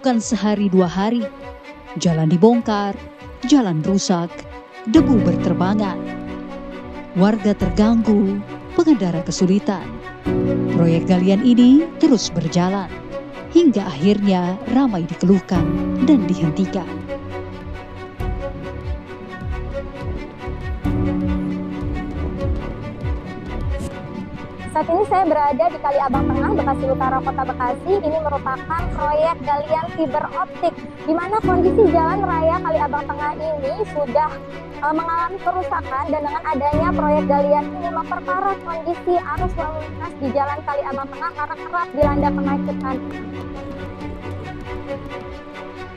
bukan sehari dua hari. Jalan dibongkar, jalan rusak, debu berterbangan. Warga terganggu, pengendara kesulitan. Proyek galian ini terus berjalan, hingga akhirnya ramai dikeluhkan dan dihentikan. Saat ini saya berada di Kali Abang Tengah, Bekasi Utara, Kota Bekasi. Ini merupakan proyek galian fiber optik, di mana kondisi jalan raya Kali Abang Tengah ini sudah mengalami kerusakan, dan dengan adanya proyek galian ini memperparah kondisi arus lalu lintas di jalan Kali Abang Tengah karena kerap dilanda kemacetan.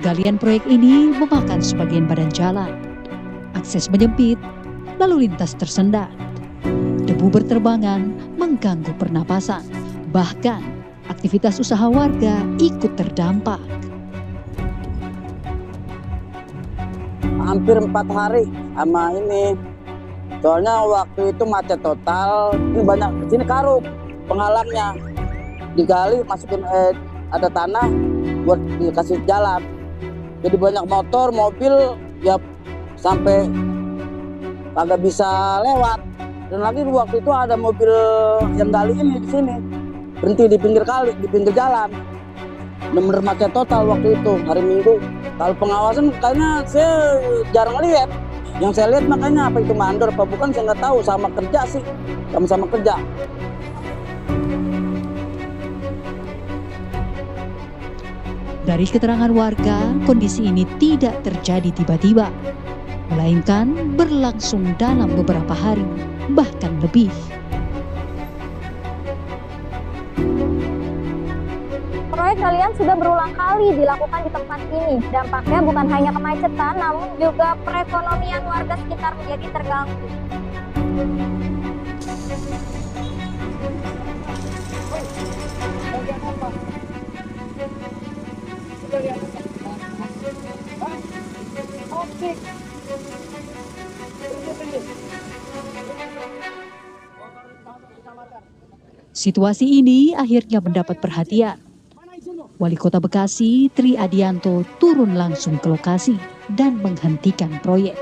Galian proyek ini memakan sebagian badan jalan. Akses menyempit, lalu lintas tersendat. Debu berterbangan mengganggu pernapasan. Bahkan aktivitas usaha warga ikut terdampak. Hampir 4 hari sama ini. Soalnya waktu itu macet total. Ini banyak sini karung penghalangnya. Digali masukin ada tanah buat dikasih jalan. Jadi banyak motor, mobil ya sampai kagak bisa lewat. Dan lagi waktu itu ada mobil yang gali ini di sini berhenti di pinggir kali, di pinggir jalan. Bener-bener macet total waktu itu hari Minggu. Kalau pengawasan kayaknya saya jarang lihat. Yang saya lihat makanya apa itu mandor apa bukan saya nggak tahu, sama kerja sih, sama-sama kerja. Dari keterangan warga, kondisi ini tidak terjadi tiba-tiba, melainkan berlangsung dalam beberapa hari, bahkan lebih. Proyek galian sudah berulang kali dilakukan di tempat ini. Dampaknya bukan hanya kemacetan, namun juga perekonomian warga sekitar menjadi terganggu. Situasi ini akhirnya mendapat perhatian. Wali Kota Bekasi, Tri Adianto, turun langsung ke lokasi dan menghentikan proyek.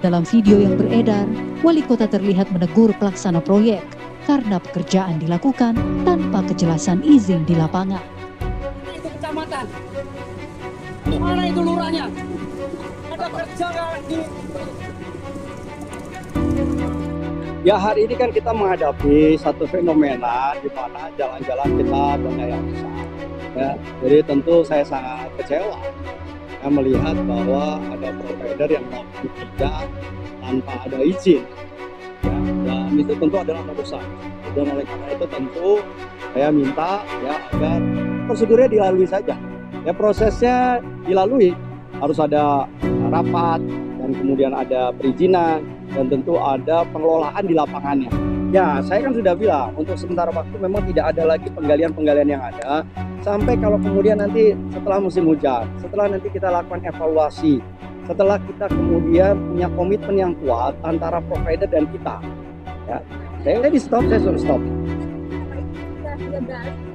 Dalam video yang beredar, Wali Kota terlihat menegur pelaksana proyek karena pekerjaan dilakukan tanpa kejelasan izin di lapangan. Itu kecamatan. Mana itu lurahnya? Ada kerja nggak di... Ya, hari ini kan kita menghadapi satu fenomena di mana jalan-jalan kita banyak yang rusak. Ya, jadi tentu saya sangat kecewa ya, melihat bahwa ada provider yang melakukan kerja tanpa ada izin. Ya, dan itu tentu adalah merusak. Dan oleh karena itu tentu saya minta ya agar prosedurnya dilalui saja. Ya, prosesnya dilalui, harus ada rapat dan kemudian ada perizinan dan tentu ada pengelolaan di lapangannya. Ya, saya kan sudah bilang untuk sementara waktu memang tidak ada lagi penggalian-penggalian yang ada sampai kalau kemudian nanti setelah musim hujan, setelah nanti kita lakukan evaluasi, setelah kita kemudian punya komitmen yang kuat antara provider dan kita. Ya, saya suruh stop.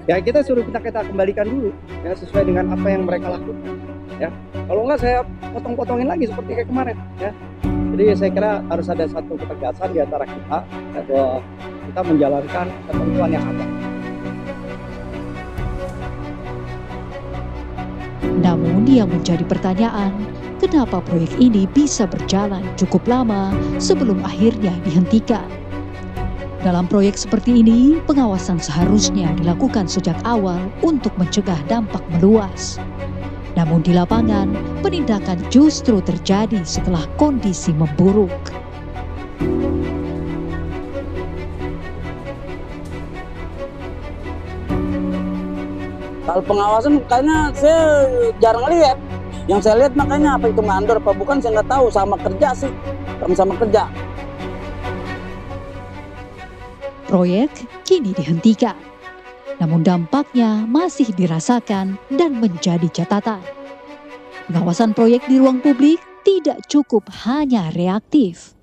Ya, kita suruh kita kembalikan dulu ya sesuai dengan apa yang mereka lakukan. Ya, kalau enggak saya potong-potongin lagi seperti kayak kemarin. Ya. Jadi saya kira harus ada satu ketegasan di antara kita bahwa kita menjalankan ketentuan yang ada. Namun yang menjadi pertanyaan, kenapa proyek ini bisa berjalan cukup lama sebelum akhirnya dihentikan? Dalam proyek seperti ini, pengawasan seharusnya dilakukan sejak awal untuk mencegah dampak meluas. Namun di lapangan, penindakan justru terjadi setelah kondisi memburuk. Kalau pengawasan kayaknya saya jarang lihat. Yang saya lihat makanya apa itu mandor apa bukan saya nggak tahu, sama kerja sih, sama kerja. Proyek kini dihentikan. Namun dampaknya masih dirasakan dan menjadi catatan. Pengawasan proyek di ruang publik tidak cukup hanya reaktif.